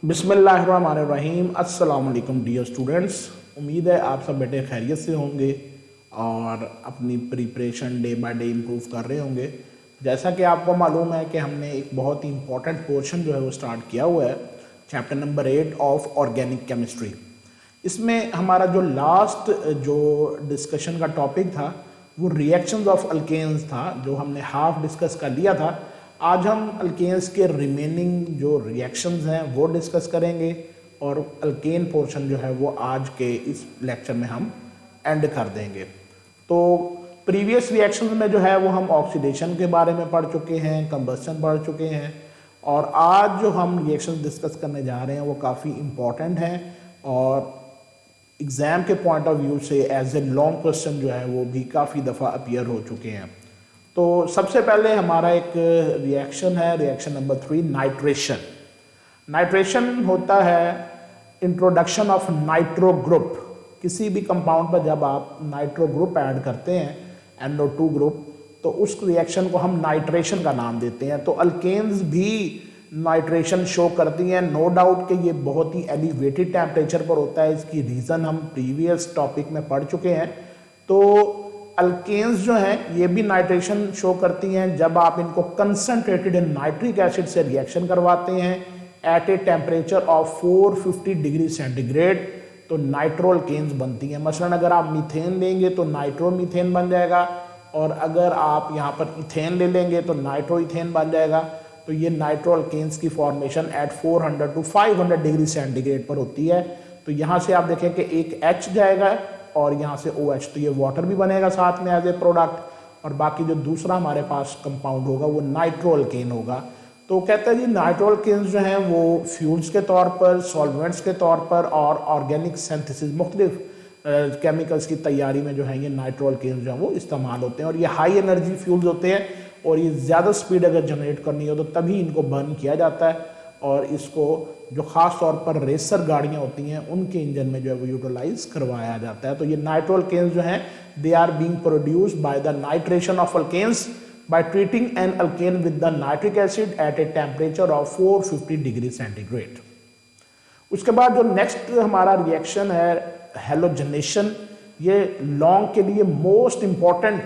बिस्मिल्लाहिर्रहमानिर्रहीम। अस्सलाम वालेकुम डियर स्टूडेंट्स। उम्मीद है आप सब बेटे खैरियत से होंगे और अपनी preparation day by day improve कर रहे होंगे। जैसा कि आपको मालूम है कि हमने एक बहुत ही इम्पॉर्टेंट पोर्शन जो है वो स्टार्ट किया हुआ है, chapter number 8 of organic chemistry. इसमें हमारा जो लास्ट जो डिस्कशन का टॉपिक था वो रिएक्शंस ऑफ अल्केन्स था, जो हमने हाफ डिस्कस कर लिया था। आज हम अल्केन्स के रिमेनिंग जो रिएक्शंस हैं वो डिस्कस करेंगे और अल्केन पोर्शन जो है वो आज के इस लेक्चर में हम एंड कर देंगे। तो प्रीवियस रिएक्शंस में जो है वो हम ऑक्सीडेशन के बारे में पढ़ चुके हैं, कंबस्शन पढ़ चुके हैं, और आज जो हम रिएक्शंस डिस्कस करने जा रहे हैं वो काफ़ी इम्पॉर्टेंट हैं और एग्ज़ाम के पॉइंट ऑफ व्यू से एज ए लॉन्ग क्वेश्चन जो है वो भी काफ़ी दफ़ा अपीयर हो चुके हैं। तो सबसे पहले हमारा एक रिएक्शन है, रिएक्शन नंबर 3, नाइट्रेशन। नाइट्रेशन होता है इंट्रोडक्शन ऑफ नाइट्रो ग्रुप। किसी भी कंपाउंड पर जब आप नाइट्रो ग्रुप ऐड करते हैं, NO2 ग्रुप, तो उस रिएक्शन को हम नाइट्रेशन का नाम देते हैं। तो अल्केन्स भी नाइट्रेशन शो करती हैं। नो डाउट कि ये बहुत ही एलिवेटेड टेम्परेचर पर होता है। इसकी रीज़न हम प्रीवियस टॉपिक में पढ़ चुके हैं। तो अल्केन्स जो हैं ये भी नाइट्रेशन शो करती हैं जब आप इनको कंसनट्रेटेड इन नाइट्रिक एसिड से रिएक्शन करवाते हैं at a temperature of 450 degree centigrade, तो नाइट्रो अल्केन्स बनती हैं। मसलन अगर आप मीथेन लेंगे तो नाइट्रो मीथेन बन जाएगा, और अगर आप यहाँ पर इथेन ले लेंगे तो नाइट्रो इथेन बन जाएगा। तो ये नाइट्रो अल्केन्स की formation at 400 to 500 degree centigrade पर होती है। तो यहाँ से आप देखें कि एक H जाएगा और यहाँ से OH, तो ये वाटर भी बनेगा साथ में एज ए प्रोडक्ट, और बाकी जो दूसरा हमारे पास कंपाउंड होगा वो नाइट्रो अल्केन होगा। तो कहते हैं जी नाइट्रो अल्केन्स जो हैं वो फ्यूल्स के तौर पर, सॉल्वेंट्स के तौर पर और ऑर्गेनिक सिंथेसिस मुख्तलिफ केमिकल्स की तैयारी में जो है ये नाइट्रो अल्केन्स जो हैं वो इस्तेमाल होते हैं। और ये हाई एनर्जी फ्यूल्स होते हैं और ये ज़्यादा स्पीड अगर जनरेट करनी हो तो तभी इनको बर्न किया जाता है, और इसको जो ख़ास तौर पर रेसर गाड़ियाँ होती हैं उनके इंजन में जो है वो यूटिलाइज करवाया जाता है। तो ये नाइट्रो अल्केन्स जो हैं they are being produced by the nitration of alkanes by treating an alkane with the nitric acid at a temperature of 450 degree centigrade. उसके बाद जो नेक्स्ट हमारा रिएक्शन है हेलोजनेशन। ये लॉन्ग के लिए मोस्ट इंपॉर्टेंट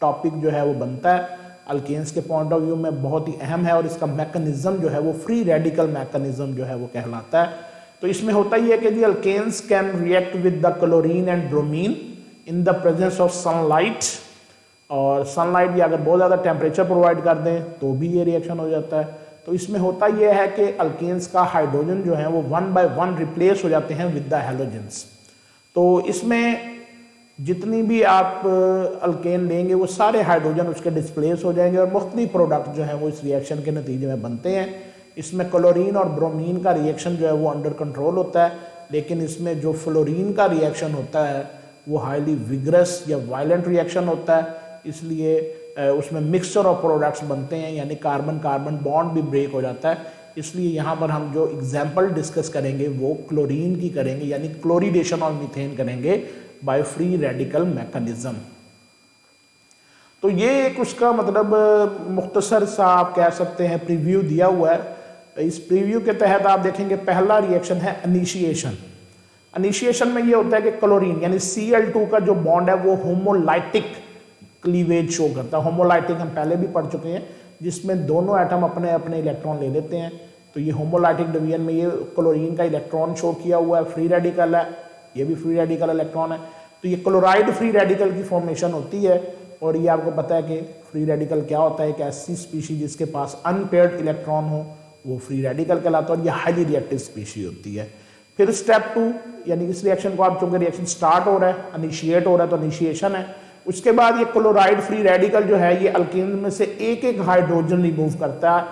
टॉपिक जो है वो बनता है, अल्केन्स के पॉइंट ऑफ व्यू में बहुत ही अहम है, और इसका मैकेनिज्म जो है वो फ्री रेडिकल मैकेनिज्म जो है वो कहलाता है। तो इसमें होता ही है कि the alkanes can react with the chlorine and bromine in the presence of sunlight, और सनलाइट या अगर बहुत ज़्यादा टेम्परेचर प्रोवाइड कर दें तो भी ये रिएक्शन हो जाता है। तो इसमें होता यह है कि अल्केन्स का हाइड्रोजन जो है वो 1 by 1 रिप्लेस हो जाते हैं विद द हैलोजेंस। तो इसमें जितनी भी आप अल्केन लेंगे वो सारे हाइड्रोजन उसके डिस्प्लेस हो जाएंगे और मुख्तलिफ प्रोडक्ट जो है वो इस रिएक्शन के नतीजे में बनते हैं। इसमें क्लोरीन और ब्रोमीन का रिएक्शन जो है वो अंडर कंट्रोल होता है, लेकिन इसमें जो फ्लोरीन का रिएक्शन होता है वो हाईली विग्रस या वायलेंट रिएक्शन होता है, इसलिए उसमें मिक्सचर ऑफ प्रोडक्ट्स बनते हैं, यानी कार्बन कार्बन बॉन्ड भी ब्रेक हो जाता है। इसलिए यहाँ पर हम जो एग्जाम्पल डिस्कस करेंगे वो क्लोरीन की करेंगे, यानी क्लोरीडेशन ऑफ मीथेन करेंगे बाय फ्री रेडिकल मैकेनिज्म। तो ये एक उसका मतलब मुख्तसर सा आप कह सकते हैं प्रीव्यू दिया हुआ है। इस प्रीव्यू के तहत आप देखेंगे पहला रिएक्शन है इनिशिएशन। इनिशिएशन में ये होता है कि क्लोरीन यानी Cl2 का जो बॉन्ड है वो होमोलाइटिक क्लीवेज शो करता है। होमोलाइटिक हम पहले भी पढ़ चुके हैं, जिसमें दोनों एटम अपने अपने इलेक्ट्रॉन ले लेते हैं। तो ये होमोलाइटिक डिवीजन में ये क्लोरीन का इलेक्ट्रॉन शो किया हुआ है, फ्री रेडिकल है, ये भी फ्री रेडिकल इलेक्ट्रॉन है। तो ये क्लोराइड फ्री रेडिकल की फॉर्मेशन होती है, और ये आपको पता है कि फ्री रेडिकल क्या होता है, एक ऐसी स्पीशीज जिसके पास अनपेयर्ड इलेक्ट्रॉन हो वो फ्री रेडिकल कहलाता है, और ये हाईली रिएक्टिव स्पीशीज होती है। फिर स्टेप 2 यानी इस रिएक्शन को आप चूंकि रिएक्शन स्टार्ट हो रहा है, इनिशिएट हो रहा है, तो इनिशिएशन है। उसके बाद ये क्लोराइड फ्री रेडिकल जो है ये अल्केन में से एक एक हाइड्रोजन रिमूव करता है।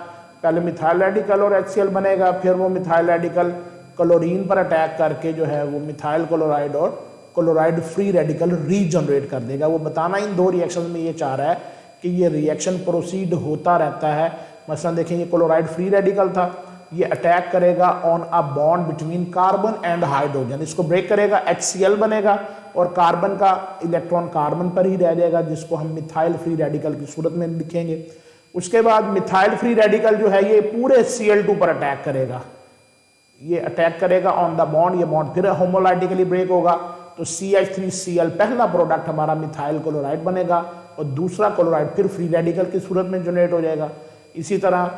पहले मिथाइल रेडिकल और HCl बनेगा, फिर वो मिथाइल रेडिकल क्लोरीन पर अटैक करके जो है वो मिथाइल क्लोराइड और क्लोराइड फ्री रेडिकल रीजनरेट कर देगा। वो बताना इन दो रिएक्शन में ये चाह रहा है कि ये रिएक्शन प्रोसीड होता रहता है। मसलन देखें ये क्लोराइड फ्री रेडिकल था, ये अटैक करेगा on a bond between carbon and hydrogen, इसको ब्रेक करेगा, HCl बनेगा और कार्बन का इलेक्ट्रॉन कार्बन पर ही रह जाएगा, जिसको हम मिथाइल फ्री रेडिकल की सूरत में लिखेंगे। उसके बाद मिथाइल फ्री रेडिकल जो है ये पूरे Cl2 पर अटैक करेगा, ये अटैक करेगा ऑन द बॉन्ड, ये बॉन्ड फिर होमोलाइटिकली ब्रेक होगा, तो CH3Cl पहला प्रोडक्ट हमारा मिथाइल क्लोराइड बनेगा और दूसरा क्लोराइड फिर फ्री रेडिकल की सूरत में जनरेट हो जाएगा। इसी तरह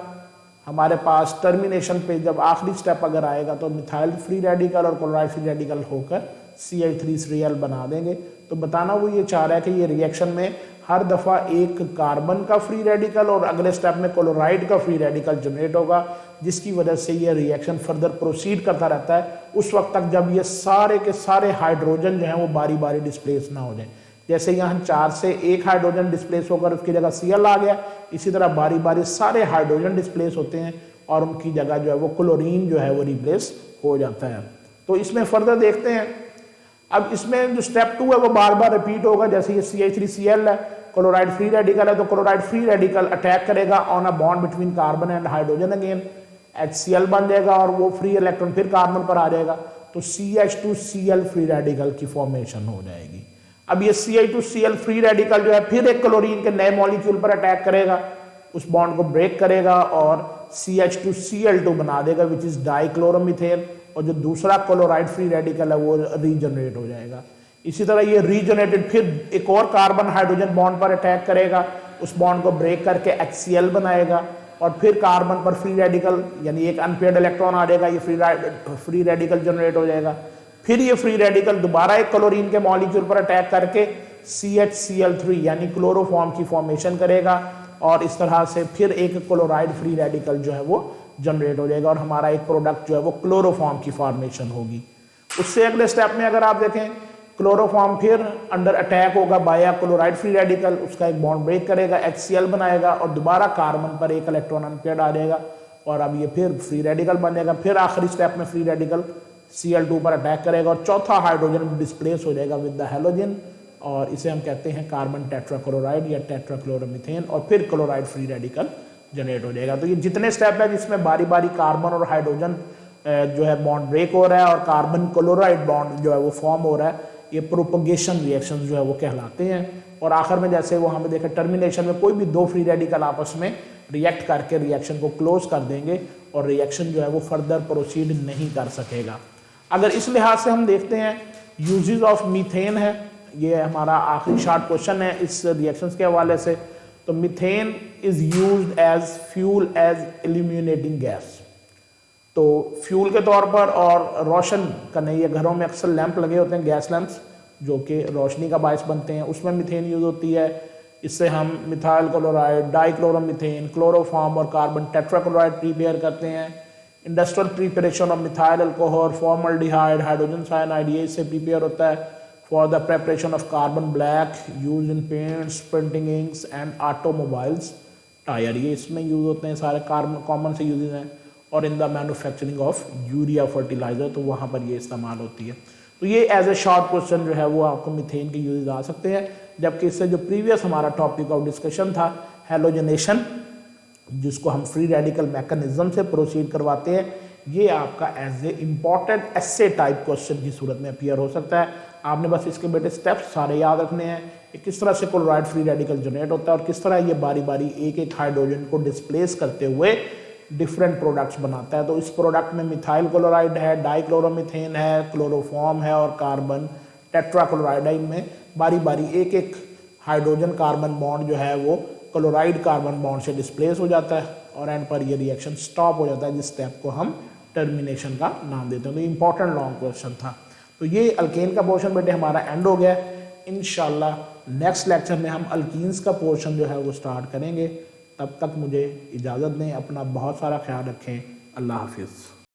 हमारे पास टर्मिनेशन पे जब आखिरी स्टेप अगर आएगा तो मिथाइल फ्री रेडिकल और क्लोराइड फ्री रेडिकल होकर CH3Cl बना देंगे। तो बताना वो ये चाह रहा है कि ये रिएक्शन में हर दफ़ा एक कार्बन का फ्री रेडिकल और अगले स्टेप में क्लोराइड का फ्री रेडिकल जनरेट होगा, जिसकी वजह से ये रिएक्शन फर्दर प्रोसीड करता रहता है उस वक्त तक जब ये सारे के सारे हाइड्रोजन जो हैं वो बारी बारी डिस्प्लेस ना हो जाए। जैसे यहाँ 4 से 1 हाइड्रोजन डिस्प्लेस होकर उसकी जगह Cl आ गया, इसी तरह बारी बारी सारे हाइड्रोजन डिस्प्लेस होते हैं और उनकी जगह जो है वो क्लोरीन जो है वो रिप्लेस हो जाता है। तो इसमें फर्दर देखते हैं। अब इसमें जो स्टेप 2 है वो बार बार रिपीट होगा। जैसे ये CH3Cl है, क्लोराइड फ्री रेडिकल है, तो क्लोराइड फ्री रेडिकल अटैक करेगा on a bond between carbon and hydrogen, again HCl बन जाएगा और वो फ्री इलेक्ट्रॉन फिर कार्बन पर आ जाएगा, तो CH2Cl फ्री रेडिकल की फॉर्मेशन हो जाएगी। अब ये CH2Cl फ्री रेडिकल जो है फिर एक क्लोरीन के नए मॉलिक्यूल पर अटैक करेगा, उस बॉन्ड को ब्रेक करेगा और CH2Cl2 बना देगा विच इज डाइक्लोरोमीथेन, और जो दूसरा क्लोराइड फ्री रेडिकल है वो रीजनरेट हो जाएगा। इसी तरह ये रीजनरेटेड फिर एक और कार्बन हाइड्रोजन बॉन्ड पर अटैक करेगा, उस बॉन्ड को ब्रेक करके HCl बनाएगा और फिर कार्बन पर फ्री रेडिकल यानी एक अनपेयर्ड इलेक्ट्रॉन आ जाएगा, ये फ्री रेडिकल जनरेट हो जाएगा। फिर ये फ्री रेडिकल दोबारा एक क्लोरीन के मॉलिक्यूल पर अटैक करके CHCl3 यानी क्लोरोफॉर्म की फॉर्मेशन करेगा और इस तरह से फिर एक क्लोराइड फ्री रेडिकल जो है वो जनरेट हो जाएगा और हमारा एक प्रोडक्ट जो है वो क्लोरोफॉर्म की फॉर्मेशन होगी। उससे अगले स्टेप में अगर आप देखें, क्लोरोफॉर्म फिर अंडर अटैक होगा बाया क्लोराइड फ्री रेडिकल, उसका एक बॉन्ड ब्रेक करेगा, HCl बनाएगा और दोबारा कार्बन पर एक इलेक्ट्रॉन अनपेयर्ड आ जाएगा और अब ये फिर फ्री रेडिकल बन जाएगा। फिर आखिरी स्टेप में फ्री रेडिकल Cl2 पर अटैक करेगा और चौथा हाइड्रोजन डिस्प्लेस हो जाएगा विद द हैलोजन और इसे हम कहते हैं कार्बन टेट्राक्लोराइड या टेट्राक्लोरोमीथेन और फिर क्लोराइड फ्री रेडिकल जनरेट हो जाएगा। तो ये जितने स्टेप है जिसमें बारी बारी कार्बन और हाइड्रोजन जो है बॉन्ड ब्रेक हो रहा है और कार्बन क्लोराइड बॉन्ड जो है वो फॉर्म हो रहा है, ये प्रोपगेशन रिएक्शन जो है वो कहलाते हैं। और आखिर में जैसे वो हमें देखें टर्मिनेशन में कोई भी 2 फ्री रेडिकल आपस में रिएक्ट करके रिएक्शन को क्लोज कर देंगे और रिएक्शन जो है वो फर्दर प्रोसीड नहीं कर सकेगा। अगर इस लिहाज से हम देखते हैं यूजेस ऑफ मीथेन है, ये हमारा आखिरी शॉर्ट क्वेश्चन है इस रिएक्शंस के हवाले से। तो methane is used as fuel as illuminating gas, तो फ्यूल के तौर पर और रोशन करने, ये घरों में अक्सर लैंप लगे होते हैं गैस लैंप्स जो कि रोशनी का बायस बनते हैं, उसमें मीथेन यूज होती है। इससे हम मिथाइल क्लोराइड, डाइक्लोरोमीथेन, क्लोरोफॉर्म और कार्बन टेट्राक्लोराइड प्रिपेयर करते हैं। Industrial preparation of methyl alcohol, formaldehyde, hydrogen cyanide, ये इससे प्रिपेयर होता है। For the preparation of carbon black use in paints, printing inks and automobiles tyre, ये इसमें यूज होते हैं, सारे कार्बन कॉमन से यूजेज हैं। और in the manufacturing of urea fertiliser, तो वहाँ पर ये इस्तेमाल होती है। तो ये एज ए शॉर्ट क्वेश्चन जो है वो आपको मीथेन के यूजेज आ सकते हैं। जबकि इससे जो प्रीवियस हमारा टॉपिक ऑफ डिस्कशन था हैलोजनेशन, जिसको हम फ्री रेडिकल मैकेनिज्म से प्रोसीड करवाते हैं, ये आपका as a important essay type question की सूरत में अपीयर हो सकता है। आपने बस इसके बेटे स्टेप्स सारे याद रखने हैं कि किस तरह से क्लोराइड फ्री रेडिकल जनरेट होता है और किस तरह ये बारी बारी एक एक हाइड्रोजन को डिस्प्लेस करते हुए डिफरेंट प्रोडक्ट्स बनाता है। तो इस प्रोडक्ट में मिथाइल क्लोराइड है, डाइक्लोरोमीथेन है, क्लोरोफॉर्म है और कार्बन टेट्राक्लोराइड है। इनमें बारी बारी एक एक हाइड्रोजन कार्बन बॉन्ड जो है वो क्लोराइड कार्बन बॉन्ड से डिस्प्लेस हो जाता है और एंड पर ये रिएक्शन स्टॉप हो जाता है, जिस स्टेप को हम टर्मिनेशन का नाम देते हैं। तो इंपॉर्टेंट लॉन्ग क्वेश्चन था। तो ये अल्केन का पोर्शन बेटे हमारा एंड हो गया। इंशाल्लाह नेक्स्ट लेक्चर में हम अल्कीन्स का पोर्शन जो है वो स्टार्ट करेंगे। तब तक मुझे इजाज़त दें, अपना बहुत सारा ख्याल रखें। अल्लाह हाफिज़।